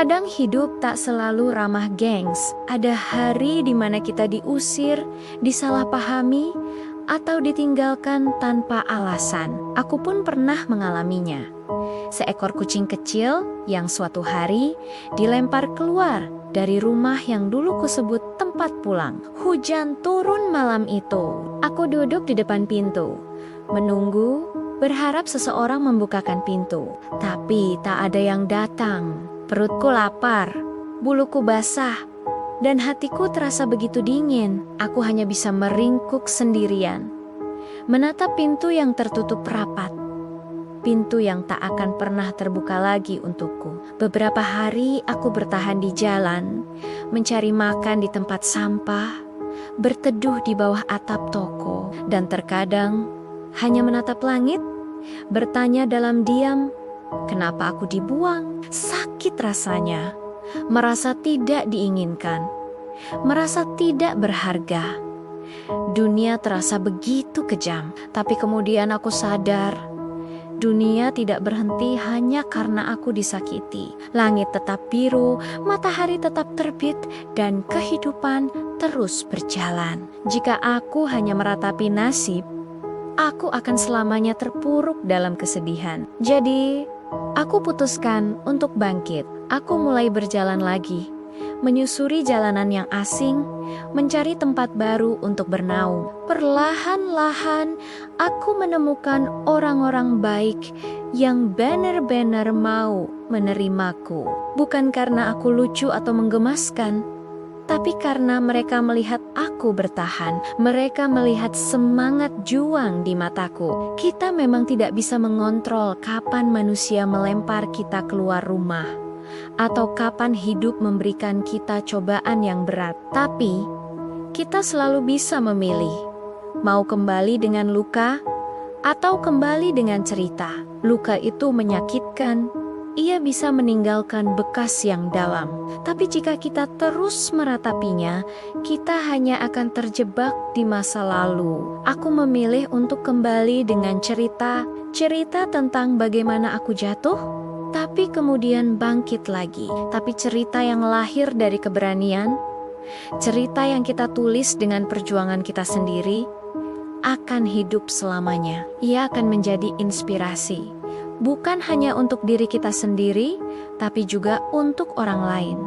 Kadang hidup tak selalu ramah, gengs. Ada hari di mana kita diusir, disalahpahami, atau ditinggalkan tanpa alasan. Aku pun pernah mengalaminya. Seekor kucing kecil yang suatu hari dilempar keluar dari rumah yang dulu kusebut tempat pulang. Hujan turun malam itu. Aku duduk di depan pintu, menunggu, berharap seseorang membukakan pintu. Tapi tak ada yang datang. Perutku lapar, buluku basah, dan hatiku terasa begitu dingin. Aku hanya bisa meringkuk sendirian, menatap pintu yang tertutup rapat. Pintu yang tak akan pernah terbuka lagi untukku. Beberapa hari aku bertahan di jalan, mencari makan di tempat sampah, berteduh di bawah atap toko, dan terkadang hanya menatap langit, bertanya dalam diam, kenapa aku dibuang? Sakit rasanya, merasa tidak diinginkan, merasa tidak berharga. Dunia terasa begitu kejam, tapi kemudian aku sadar, dunia tidak berhenti hanya karena aku disakiti. Langit tetap biru, matahari tetap terbit, dan kehidupan terus berjalan. Jika aku hanya meratapi nasib, aku akan selamanya terpuruk dalam kesedihan. Jadi, aku putuskan untuk bangkit. Aku mulai berjalan lagi, menyusuri jalanan yang asing, mencari tempat baru untuk bernaung. Perlahan-lahan, aku menemukan orang-orang baik yang benar-benar mau menerimaku. Bukan karena aku lucu atau menggemaskan, tapi karena mereka melihat aku bertahan. Mereka melihat semangat juang di mataku. Kita memang tidak bisa mengontrol kapan manusia melempar kita keluar rumah, atau kapan hidup memberikan kita cobaan yang berat. Tapi, kita selalu bisa memilih, mau kembali dengan luka, atau kembali dengan cerita. Luka itu menyakitkan, ia bisa meninggalkan bekas yang dalam. Tapi jika kita terus meratapinya, kita hanya akan terjebak di masa lalu. Aku memilih untuk kembali dengan cerita tentang bagaimana aku jatuh, tapi kemudian bangkit lagi. Tapi cerita yang lahir dari keberanian, cerita yang kita tulis dengan perjuangan kita sendiri, akan hidup selamanya. Ia akan menjadi inspirasi, bukan hanya untuk diri kita sendiri, tapi juga untuk orang lain.